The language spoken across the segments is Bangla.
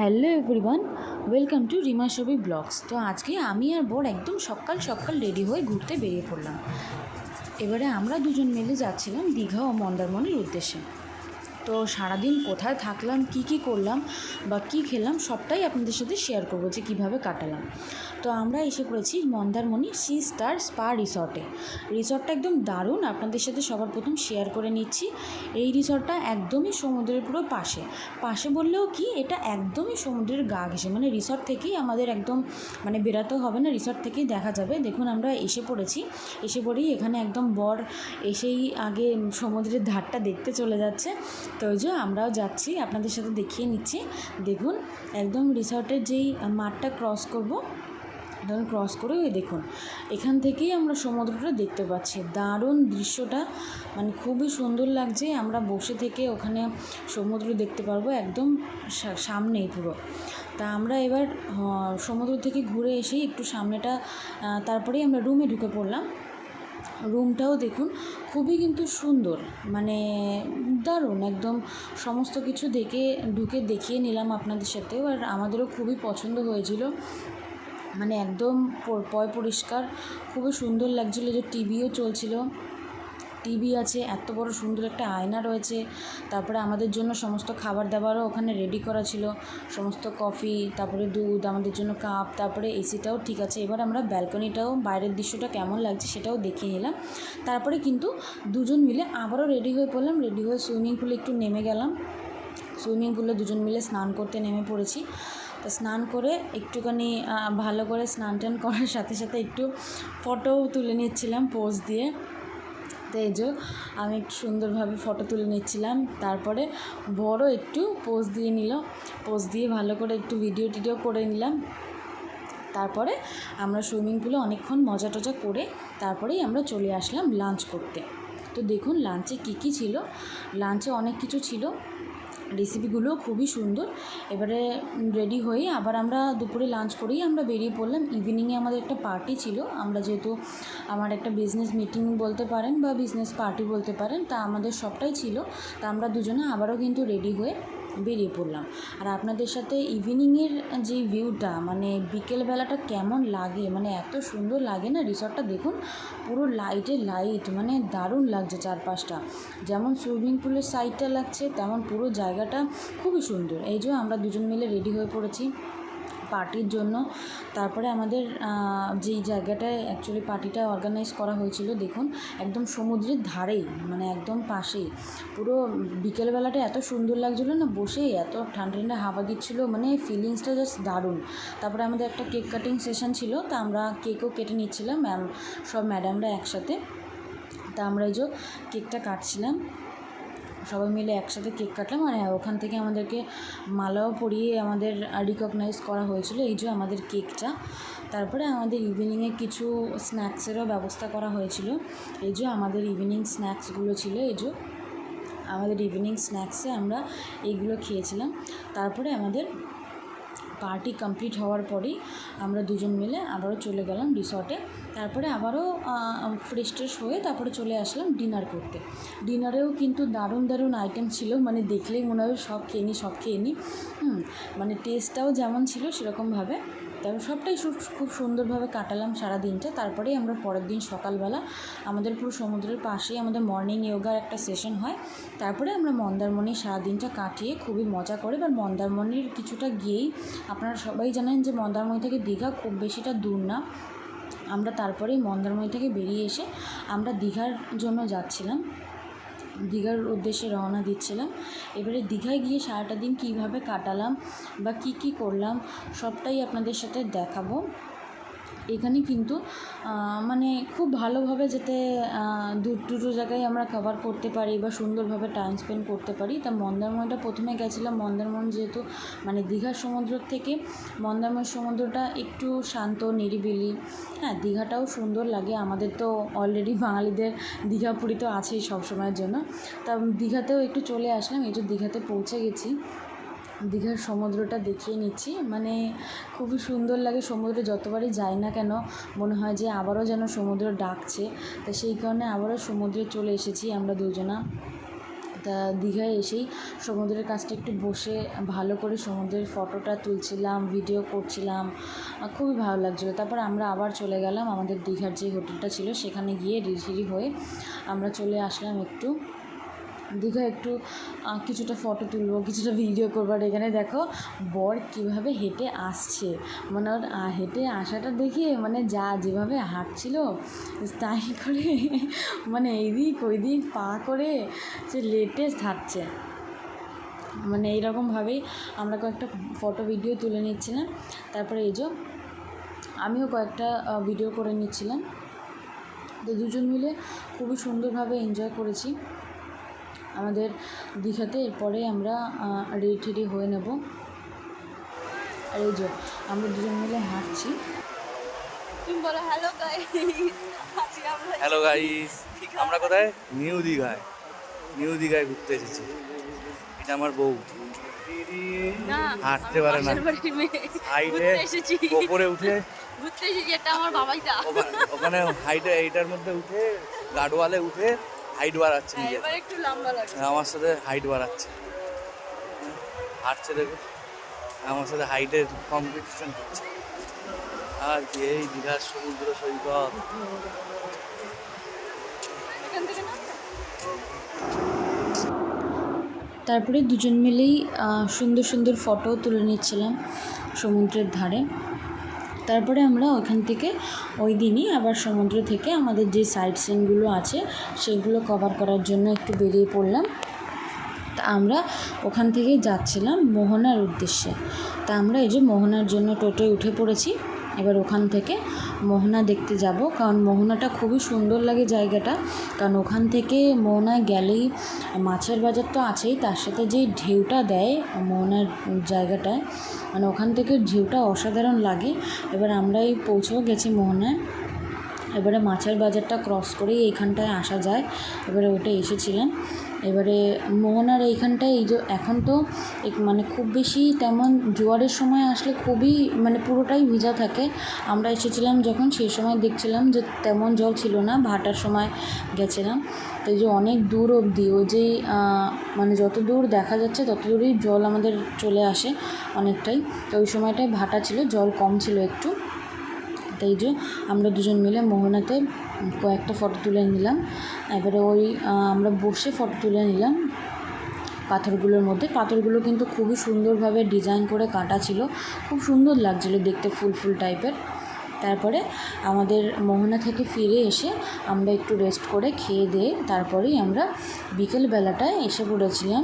Hello everyone, welcome to Rima ছবি ব্লগস। তো আজকে আমি আর বর একদম সকাল সকাল রেডি হয়ে ঘুরতে বেরিয়ে পড়লাম। এবারে আমরা দুজন মিলে যাচ্ছিলাম দীঘা ও মন্দারমণির উদ্দেশ্যে। তো সারাদিন কোথায় থাকলাম, কি করলাম বা কী খেলাম সবটাই আপনাদের সাথে শেয়ার করবো যে কীভাবে কাটালাম। তো আমরা এসে পড়েছি মন্দারমণি সি স্টার স্পা রিসর্টে। রিসর্টটা একদম দারুণ, আপনাদের সাথে সবার প্রথম শেয়ার করে নিচ্ছি। এই রিসর্টটা একদমই সমুদ্রের পুরো পাশে বললেও কি, এটা একদমই সমুদ্রের গা ঘেঁষে, মানে রিসর্ট থেকেই আমাদের একদম বেরাতেও হবে না, রিসর্ট থেকেই দেখা যাবে। দেখুন আমরা এসে পড়েই এখানে একদম বর এসেই আগে সমুদ্রের ধারটা দেখতে চলে যাচ্ছে। তো ওই যে আমরাও যাচ্ছি, আপনাদের সাথে দেখিয়ে নিচ্ছি। দেখুন একদম রিসর্টের যেই মাঠটা ক্রস করব, তখন ক্রস করে ওই দেখুন এখান থেকেই আমরা সমুদ্রটা দেখতে পাচ্ছি। দারুণ দৃশ্যটা, খুবই সুন্দর লাগছে। আমরা বসে থেকে ওখানে সমুদ্র দেখতে পারবো একদম সামনেই পুরো। তা আমরা এবার সমুদ্র থেকে ঘুরে এসেই একটু সামনেটা, তারপরেই আমরা রুমে ঢুকে পড়লাম। রুমটাও দেখুন খুবই কিন্তু সুন্দর, দারুণ একদম। সমস্ত কিছু ঢুকে দেখিয়ে নিলাম আপনাদের সাথেও, আর আমাদেরও খুবই পছন্দ হয়েছিল। একদম পরিষ্কার, খুবই সুন্দর লাগছিল। যে টিভিও চলছিল, টিভি আছে, এত বড় সুন্দর একটা আয়না রয়েছে। তারপরে আমাদের জন্য সমস্ত খাবার দাবারও ওখানে রেডি করা ছিল, সমস্ত কফি, তারপরে দুধ, আমাদের জন্য কাপ, তারপরে এসিটাও ঠিক আছে। এবার আমরা ব্যালকনিটাও, বাইরের দৃশ্যটা কেমন লাগছে সেটাও দেখিয়ে নিলাম। তারপরে কিন্তু দুজন মিলে আবারও রেডি হয়ে পড়লাম। রেডি হয়ে সুইমিং পুলে একটু নেমে গেলাম। সুইমিং পুলে দুজন মিলে স্নান করতে নেমে পড়েছি। তা স্নান করে একটুখানি ভালো করে স্নান টান করার সাথে সাথে একটু ফটোও তুলে নিচ্ছিলাম পোজ দিয়ে। তো এই যে আমি একটু সুন্দরভাবে ফটো তুলে নিচ্ছিলাম। তারপরে বড় একটু পোজ দিয়ে নিল, পোজ দিয়ে ভালো করে একটু ভিডিও করে নিলাম। তারপরে আমরা সুইমিং পুলে অনেকক্ষণ মজা টজা করে তারপরেই আমরা চলে আসলাম লাঞ্চ করতে। তো দেখুন লাঞ্চে কী ছিল। লাঞ্চে অনেক কিছু ছিল, রেসিপিগুলোও খুবই সুন্দর। এবারে রেডি হয়ে আবার আমরা দুপুরে লাঞ্চ করেই আমরা বেরিয়ে পড়লাম। ইভিনিংয়ে আমাদের একটা পার্টি ছিল। আমরা যেহেতু আমার একটা বিজনেস মিটিং বলতে পারেন বা বিজনেস পার্টি বলতে পারেন, তা আমাদের সবটাই ছিল। তা আমরা দুজনে আবারও কিন্তু রেডি হয়ে বেরিয়ে পড়লাম। আর আপনাদের সাথে ইভিনিংয়ের যে ভিউটা, বিকেলবেলাটা কেমন লাগে, এত সুন্দর লাগে না রিসর্টটা। দেখুন পুরো লাইট, দারুণ লাগছে চারপাশটা। যেমন সুইমিং পুলের সাইডটা লাগছে, তেমন পুরো জায়গাটা খুবই সুন্দর। এই যে আমরা দুজন মিলে রেডি হয়ে পড়েছি পার্টির জন্য। তারপরে আমাদের যেই জায়গাটায় অ্যাকচুয়ালি পার্টিটা অর্গানাইজ করা হয়েছিল, দেখুন একদম সমুদ্রের ধারেই, একদম পাশেই। পুরো বিকেলবেলাটা এত সুন্দর লাগছিলো না, বসে এত ঠান্ডা ঠান্ডা হাওয়া দিচ্ছিলো, ফিলিংসটা জাস্ট দারুণ। তারপরে আমাদের একটা কেক কাটিং সেশন ছিল, তা আমরা কেকও কেটে নিচ্ছিলাম সব ম্যাডামরা একসাথে। তা আমরা এই যে কেকটা কাটছিলাম, সবাই মিলে একসাথে কেক কাটলাম। আর ওখান থেকে আমাদেরকে মালাও পরিয়ে আমাদের রিকগনাইজ করা হয়েছিল, এই যে আমাদের কেকটা। তারপরে আমাদের ইভিনিংয়ে কিছু স্ন্যাক্সেরও ব্যবস্থা করা হয়েছিল। এই যে আমাদের ইভিনিং স্ন্যাক্সগুলো ছিল, এই যে আমাদের ইভিনিং স্ন্যাক্সে আমরা এইগুলো খেয়েছিলাম। তারপরে আমাদের পার্টি কমপ্লিট হওয়ার পরেই আমরা দুজন মিলে আবারও চলে গেলাম রিসর্টে। তারপরে আবারও ফ্রেশ ট্রেশ হয়ে তারপরে চলে আসলাম ডিনার করতে। ডিনারেও কিন্তু দারুণ আইটেম ছিল, দেখলেই মনে হবে সব খেয়ে নিই। টেস্টটাও যেমন ছিল সেরকমভাবে। তারপর সবটাই খুব সুন্দরভাবে কাটালাম সারা দিনটা। তারপরেই আমরা পরের দিন সকালবেলা আমাদের পুরো সমুদ্রের পাশেই আমাদের মর্নিং যোগার একটা সেশন হয়। তারপরে আমরা মন্দারমণি সারা দিনটা কাটিয়ে খুবই মজা করে, এবার মন্দারমণির কিছুটা গিয়েই, আপনারা সবাই জানেন যে মন্দারমণি থেকে দীঘা খুব বেশিটা দূর না। আমরা তারপরেই মন্দারমণি থেকে বেরিয়ে এসে আমরা দীঘার জন্য যাচ্ছিলাম, দীঘার উদ্দেশ্যে রওনা দিচ্ছিলাম। এবারে দীঘায় গিয়ে সারাটা দিন কীভাবে কাটালাম বা কী করলাম সবটাই আপনাদের সাথে দেখাবো। এখানে কিন্তু খুব ভালোভাবে যাতে দুটো জায়গায় আমরা কভার করতে পারি বা সুন্দরভাবে টাইম স্পেন্ড করতে পারি। তা মন্দারমণিটা প্রথমে গেছিলাম। মন্দারমণি যেহেতু দীঘার সমুদ্র থেকে মন্দারমণি সমুদ্রটা একটু শান্ত নিরিবিলি। হ্যাঁ, দীঘাটাও সুন্দর লাগে। আমাদের তো অলরেডি বাঙালিদের দীঘা পুরী তো আছেই সবসময়ের জন্য। তা দীঘাতেও একটু চলে আসলাম। এই যে দীঘাতে পৌঁছে গেছি, দীঘার সমুদ্রটা দেখিয়ে নিচ্ছি। খুবই সুন্দর লাগে। সমুদ্রে যতবারই যাই না কেন মনে হয় যে আবারও যেন সমুদ্র ডাকছে। তো সেই কারণে আবারও সমুদ্রে চলে এসেছি আমরা দুজনা। তা দীঘায় এসেই সমুদ্রের কাছটা একটু বসে ভালো করে সমুদ্রের ফটোটা তুলছিলাম, ভিডিও করছিলাম, খুবই ভালো লাগছিলো। তারপর আমরা আবার চলে গেলাম আমাদের দীঘার যে হোটেলটা ছিল সেখানে গিয়ে রেডি হয়ে আমরা চলে আসলাম একটু দীঘা, একটু কিছুটা ফটো তুলবো, কিছুটা ভিডিও করবো। আর এখানে দেখো বর কীভাবে হেঁটে আসছে, মানে ওর হেঁটে আসাটা দেখে মানে যেভাবে হাঁটছিল তাই করে মানে এইদিক ওইদিক পা করে সে লেটেস্ট হাঁটছে। মানে এইরকমভাবেই আমরা কয়েকটা ফটো ভিডিও তুলে নিচ্ছিলাম। তারপরে এই যে আমিও কয়েকটা ভিডিও করে নিচ্ছিলাম। তো দুজন মিলে খুবই সুন্দরভাবে এনজয় করেছি আমাদের দীঘাতে। এরপরে আমরা রেডি হয়ে নেব। আর এই যে আমরা দুজন মিলে হাঁটছি। তুমি বলো হ্যালো গাইস। হ্যালো গাইস, আমরা কোথায়? নিউ দীঘায় ঘুরতে এসেছি। এটা আমার বউ, হাঁটতে পারে না, হাইটে ওপরে উঠে ঘুরতে এসেছি। এটা আমার বাবাইটা, ওখানে হাইটে এইটার মধ্যে উঠে গার্ডওয়ালে উঠে হাইট বাড়াচ্ছে নিজে। এবার একটু লম্বা লাগছে, আমার সাথে হাইট বাড়াচ্ছে, হাঁটছে দেখো, আমার সাথে হাইটের কম্পিটিশন করছে। আর কি এই দীঘার সমুদ্র সৈকত। তারপরে দুজন মিলেই সুন্দর সুন্দর ফটো তুলে নিচ্ছিলাম সমুদ্রের ধারে। তারপরে আমরা ওইখান থেকে ওই দিনই আবার সমুদ্র থেকে আমাদের যে সাইট সিনগুলো আছে সেগুলো কভার করার জন্য একটু বেরিয়ে পড়লাম। তা আমরা ওখান থেকেই যাচ্ছিলাম মোহনার উদ্দেশ্যে। তা আমরা এই যে মোহনার জন্য টোটোয় উঠে পড়েছি। এবার ওখান থেকে মোহনা দেখতে যাব, কারণ মোহনাটা খুবই সুন্দর লাগে জায়গাটা। কারণ ওখান থেকে মোহনায় গেলেই মাছের বাজার তো আছেই, তার সাথে যেই ঢেউটা দেয় মোহনার জায়গাটায়, মানে ওখান থেকে ঢেউটা অসাধারণ লাগে। এবার আমরাই পৌঁছেও গেছি মোহনায়। এবারে মাছের বাজারটা ক্রস করেই এইখানটায় আসা যায়। এবারে ওটা এসেছিলাম। এবারে মোহনার এইখানটায় এই যে এখন তো মানে খুব বেশি তেমন জোয়ারের সময় আসলে খুবই মানে পুরোটাই ভিজা থাকে। আমরা এসেছিলাম যখন সেই সময় দেখছিলাম যে তেমন জল ছিল না, ভাটার সময় গেছিলাম। তো এই যে অনেক দূর অবধি ওই যেই মানে যত দূর দেখা যাচ্ছে তত দূরই জল আমাদের চলে আসে অনেকটাই। তো ওই সময়টায় ভাটা ছিল, জল কম ছিল একটু। তাই যে আমরা দুজন মিলে মোহনাতে কয়েকটা ফটো তুলে নিলাম। এবারে ওই আমরা বসে ফটো তুলে নিলাম পাথরগুলোর মধ্যে। পাথরগুলো কিন্তু খুবই সুন্দরভাবে ডিজাইন করে কাটা ছিল, খুব সুন্দর লাগছিলো দেখতে, ফুল ফুল টাইপের। তারপরে আমাদের মোহনা থেকে ফিরে এসে আমরা একটু রেস্ট করে খেয়ে দিয়ে তারপরেই আমরা বিকেলবেলাটায় এসে পড়েছিলাম।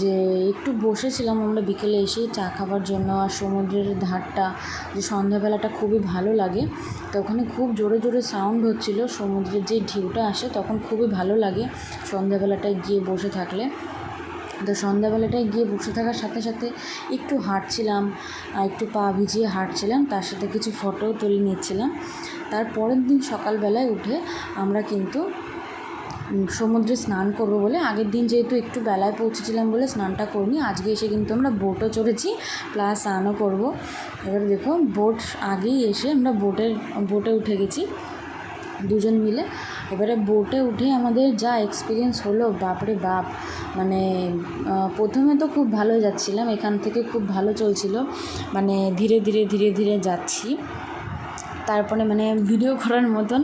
যে একটু বসেছিলাম আমরা বিকেলে এসে চা খাবার জন্য। আর সমুদ্রের ধারটা যে সন্ধ্যাবেলাটা খুবই ভালো লাগে, তো ওখানে খুব জোরে জোরে সাউন্ড হচ্ছিল, সমুদ্রের যে ঢেউটা আসে তখন খুবই ভালো লাগে সন্ধ্যাবেলাটায় গিয়ে বসে থাকলে। তো সন্ধ্যাবেলাটায় গিয়ে বসে থাকার সাথে সাথে একটু হাঁটছিলাম, একটু পা ভিজিয়ে হাঁটছিলাম, তার সাথে কিছু ফটোও তুলে নিচ্ছিলাম। তারপরের দিন সকালবেলায় উঠে আমরা কিন্তু সমুদ্রে স্নান করব বলে, আগের দিন যেহেতু একটু বেলায় পৌঁছেছিলাম বলে স্নানটা করিনি, আজকে এসে কিন্তু আমরা বোটও চড়েছি প্লাস স্নানও করব। এবার দেখো বোট আগেই এসে আমরা বোটে উঠে গেছি দুজন মিলে। এবারে বোটে উঠে আমাদের যা এক্সপিরিয়েন্স হলো, বাপরে বাপ, মানে প্রথমে তো খুব ভালো যাচ্ছিলাম, এখান থেকে খুব ভালো চলছিল, মানে ধীরে ধীরে ধীরে ধীরে যাচ্ছি। তারপরে মানে ভিডিও করার মতন।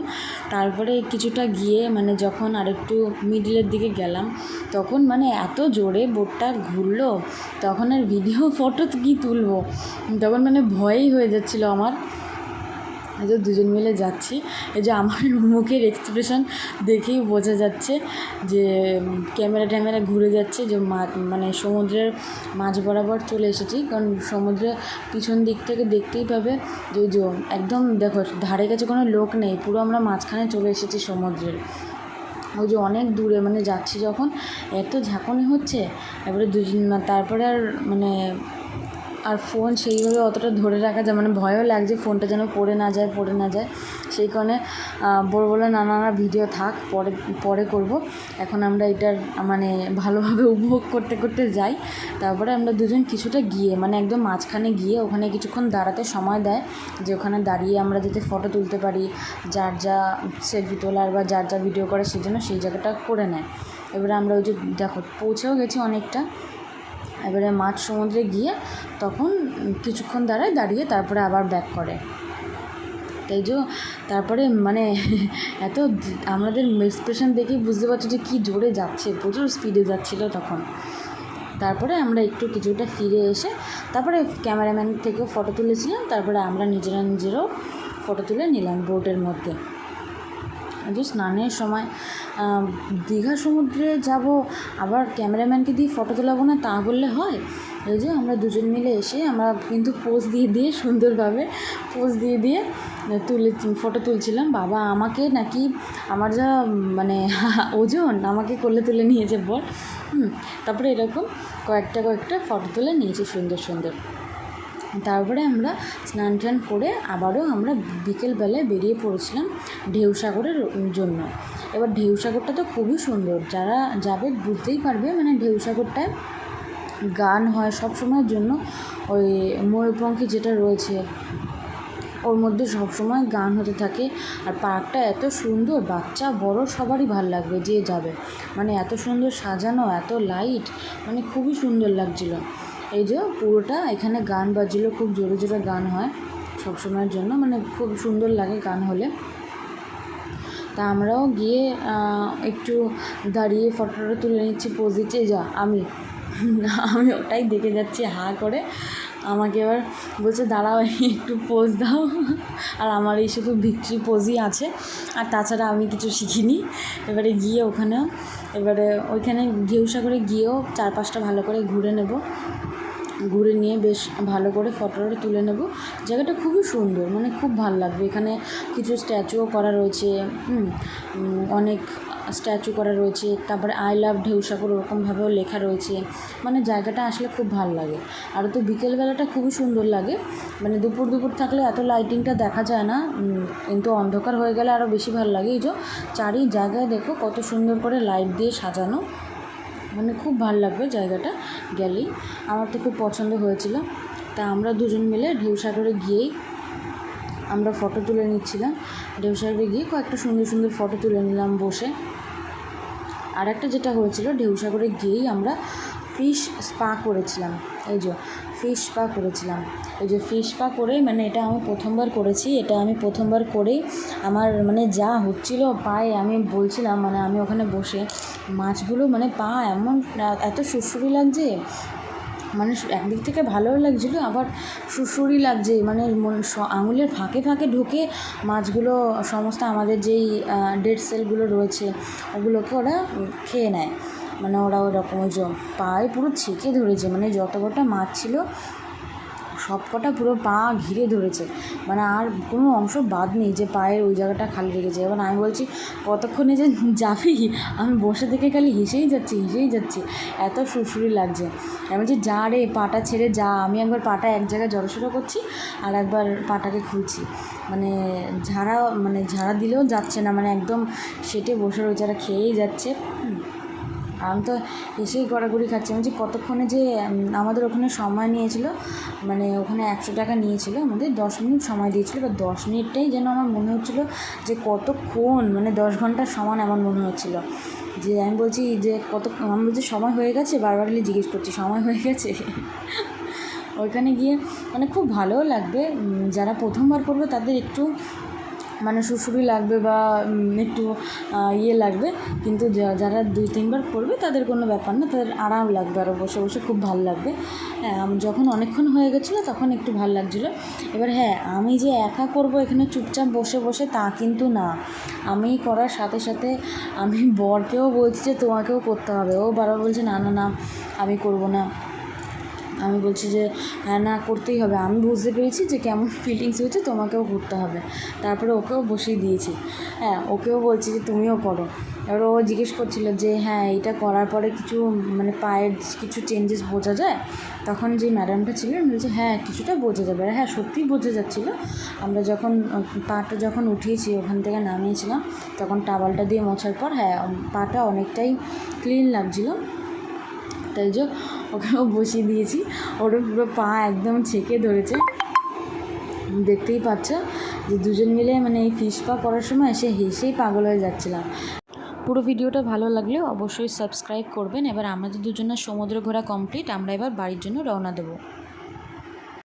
তারপরে কিছুটা গিয়ে মানে যখন আরেকটু মিডলের দিকে গেলাম তখন মানে এত জোরে বোটটা ঘুরলো, তখন আর ভিডিও ফটো কী তুলবো, তখন মানে ভয়ই হয়ে যাচ্ছিলো আমার। এই যে দুজন মিলে যাচ্ছি, এই যে আমার মুখের এক্সপ্রেশন দেখেই বোঝা যাচ্ছে যে ক্যামেরা ঘুরে যাচ্ছে, যে মানে সমুদ্রের মাঝ বরাবর চলে এসেছি। কারণ সমুদ্রের পিছন দিক থেকে দেখতেই পাবে যে একদম দেখো ধারে কাছে কোনো লোক নেই, পুরো আমরা মাঝখানে চলে এসেছি সমুদ্রের। ওই যে অনেক দূরে মানে যাচ্ছি যখন এত ঝাঁকুনি হচ্ছে, এবারে তারপরে আর মানে আর ফোন সেইভাবে অতটা ধরে রাখা যায়, মানে ভয়ও লাগছে ফোনটা যেন পড়ে না যায়। সেই কারণে বললো না ভিডিও থাক, পরে করব, এখন আমরা এটার মানে ভালোভাবে উপভোগ করতে করতে যাই। তারপরে আমরা দুজন কিছুটা গিয়ে মানে একদম মাঝখানে গিয়ে ওখানে কিছুক্ষণ দাঁড়াতে সময় দেয়, যে ওখানে দাঁড়িয়ে আমরা যাতে ফটো তুলতে পারি, যার যা সেলফি তোলার বা যার যা ভিডিও করে সেজন্য সেই জায়গাটা করে নেয়। এবারে আমরা ওই যে দেখো পৌঁছেও গেছি অনেকটা। এবারে মাঝ সমুদ্রে গিয়ে তখন কিছুক্ষণ দাঁড়িয়ে তারপরে আবার ব্যাক করে। তাই যে তারপরে মানে এত আমাদের এক্সপ্রেশন দেখেই বুঝতে পারছো যে কী জোরে যাচ্ছে, প্রচুর স্পিডে যাচ্ছিলো তখন। তারপরে আমরা একটু কিছুটা ফিরে এসে তারপরে ক্যামেরাম্যান থেকেও ফটো তুলেছিলাম, তারপরে আমরা নিজেরাও ফটো তুলে নিলাম বোটের মধ্যে। যে স্নানের সময় দীঘা সমুদ্রে যাব আবার ক্যামেরাম্যানকে দিয়ে ফটো তোলাবো না তা বললে হয়? এই যে আমরা দুজন মিলে এসে আমরা কিন্তু পোজ দিয়ে সুন্দরভাবে পোজ দিয়ে ফটো তুলছিলাম। বাবা আমাকে নাকি আমার যা মানে ওজন আমাকে কোলে তুলে নিয়েছে বল। তারপরে এরকম কয়েকটা ফটো তুলে নিয়েছি সুন্দর। তারপরে আমরা স্নান টান করে আবারও আমরা বিকেলবেলায় বেরিয়ে পড়েছিলাম ঢেউসাগরের জন্য। এবার ঢেউসাগরটা তো খুবই সুন্দর, যারা যাবে বুঝতেই পারবে। মানে ঢেউসাগরটায় গান হয় সব সময়ের জন্য, ওই ময়ূরপঙ্খী যেটা রয়েছে ওর মধ্যে সবসময় গান হতে থাকে। আর পার্কটা এত সুন্দর, বাচ্চা বড় সবারই ভাল লাগবে যে যাবে। মানে এত সুন্দর সাজানো, এত লাইট, মানে খুবই সুন্দর লাগছিল। এই যে পুরোটা এখানে গান বাজছিল, খুব জোরে গান হয় সবসময়ের জন্য, মানে খুব সুন্দর লাগে গান হলে। তা আমরাও গিয়ে একটু দাঁড়িয়ে ফটোটা তুলে নিচ্ছি, পোজ দিচ্ছি। যা আমি ওটাই দেখে যাচ্ছি হাঁ করে। আমাকে এবার বলছে দাঁড়াও একটু পোজ দাও, আর আমার এই শুধু ভিক্টরি পোজই আছে, আর তাছাড়া আমি কিছু শিখিনি। এবারে গিয়ে ওইখানে ঢেউসাগরে গিয়েও 4-5টা ভালো করে ঘুরে নিয়ে বেশ ভালো করে ফটোটা তুলে নেব। জায়গাটা খুবই সুন্দর, মানে খুব ভালো লাগবে। এখানে কিছু স্ট্যাচুও করা রয়েছে, অনেক স্ট্যাচু করা রয়েছে। তারপরে আই লাভ ঢেউসাগর ওরকমভাবেও লেখা রয়েছে। মানে জায়গাটা আসলে খুব ভালো লাগে। আর তো বিকেলবেলাটা খুবই সুন্দর লাগে, মানে দুপুর থাকলে এত লাইটিংটা দেখা যায় না, কিন্তু অন্ধকার হয়ে গেলে আরও বেশি ভালো লাগে। এই যে চারি জায়গায় দেখো কত সুন্দর করে লাইট দিয়ে সাজানো, মানে খুব ভালো লাগবে জায়গাটা গেলেই। আমার তো খুব পছন্দ হয়েছিল। তা আমরা দুজন মিলে ঢেউসাগরে গিয়েই আমরা ফটো তুলে নিচ্ছিলাম। ঢেউসাগরে গিয়ে কয়েকটা সুন্দর ফটো তুলে নিলাম বসে। আর একটা যেটা হয়েছিল, ঢেউসাগরে গিয়েই আমরা ফিশ স্পা করেছিলাম। এই যে ফিশ স্পা করে মানে এটা আমি প্রথমবার করেছি। এটা আমি প্রথমবার করেই আমার মানে যা হচ্ছিল পায়ে, আমি বলছিলাম মানে আমি ওখানে বসে মাছগুলো মানে পা এত সুড়সুড়ি লাগছে, মানে একদিক থেকে ভালোও লাগছিলো আবার সুড়সুড়ি লাগছে, মানে আঙুলের ফাঁকে ঢুকে মাছগুলো সমস্ত আমাদের যেই ডেড সেলগুলো রয়েছে ওগুলোকে ওরা খেয়ে নেয়। মানে ওরা ওরকম ওই যে পায়ে পুরো ছেঁকে ধরেছে, মানে যত কটা মাছ ছিল সব কটা পুরো পা ঘিরে ধরেছে, মানে আর কোনো অংশ বাদ নেই যে পায়ের ওই জায়গাটা খালি রেখেছে। এবার আমি বলছি কতক্ষণে যে যাবি, আমি বসে থেকে খালি হেসেই যাচ্ছি, এত সুড়সুড়ি লাগছে। আমি বলছি যা রে পাটা ছেড়ে যা। আমি একবার পাটা এক জায়গায় জড়সড়ো করছি আর একবার পাটাকে খুলছি, মানে ঝাড়া দিলেও যাচ্ছে না, মানে একদম সেটে বসে রয়েছে, আর খেয়েই যাচ্ছে। আমি তো এসেই গড়াগড়ি খাচ্ছি। আমি যে কতক্ষণে যে আমাদের ওখানে সময় নিয়েছিল, মানে ওখানে 100 টাকা নিয়েছিল, আমাদের 10 মিনিট সময় দিয়েছিল। বা 10 মিনিটটাই যেন আমার মনে হচ্ছিলো যে কতক্ষণ, মানে 10 ঘন্টার সমান এমন মনে হচ্ছিলো। যে আমি বলছি যে আমি বলছি সময় হয়ে গেছে, বারবার জিজ্ঞেস করছি সময় হয়ে গেছে। ওইখানে গিয়ে মানে খুব ভালোও লাগবে। যারা প্রথমবার করবে তাদের একটু মানে সুড়সুড়ি লাগবে বা একটু লাগবে, কিন্তু যারা 2-3বার করবে তাদের কোনো ব্যাপার না, তাদের আরাম লাগবে, আরও বসে খুব ভালো লাগবে। হ্যাঁ, যখন অনেকক্ষণ হয়ে গেছিলো তখন একটু ভালো লাগছিলো। এবার হ্যাঁ, আমি যে একা করব এখানে চুপচাপ বসে তা কিন্তু না, আমি করার সাথে আমি বরকেও বলছি যে তোমাকেও করতে হবে। ও বারবার বলছে না আমি করব না। আমি বলছি যে হ্যাঁ না করতেই হবে, আমি বুঝতে পেরেছি যে কেমন ফিলিংস হয়েছে, তোমাকেও করতে হবে। তারপরে ওকেও বসিয়ে দিয়েছি। হ্যাঁ, ওকেও বলছি যে তুমিও করো। এবার ও জিজ্ঞেস করছিলো যে হ্যাঁ এটা করার পরে কিছু মানে পায়ের কিছু চেঞ্জেস বোঝা যায়? তখন যে ম্যাডামটা ছিলেন বলছে হ্যাঁ কিছুটা বোঝা যাবে। আর হ্যাঁ সত্যিই বোঝা যাচ্ছিলো। আমরা পাটা যখন উঠিয়েছি ওখান থেকে নামিয়েছিলাম, তখন টাওয়ালটা দিয়ে মোছার পর হ্যাঁ পাটা অনেকটাই ক্লিন লাগছিলো। তাই যে ওকেও বসিয়ে দিয়েছি, ওরও পুরো পা একদম ছেঁকে ধরেছে। দেখতেই পাচ্ছ যে দুজন মিলে মানে এই ফিশ পা করার সময় হেসেই পাগল হয়ে যাচ্ছিলাম। পুরো ভিডিওটা ভালো লাগলে অবশ্যই সাবস্ক্রাইব করবেন। এবার আমাদের দুজনের সমুদ্র ঘোরা কমপ্লিট, আমরা এবার বাড়ির জন্য রওনা দেবো।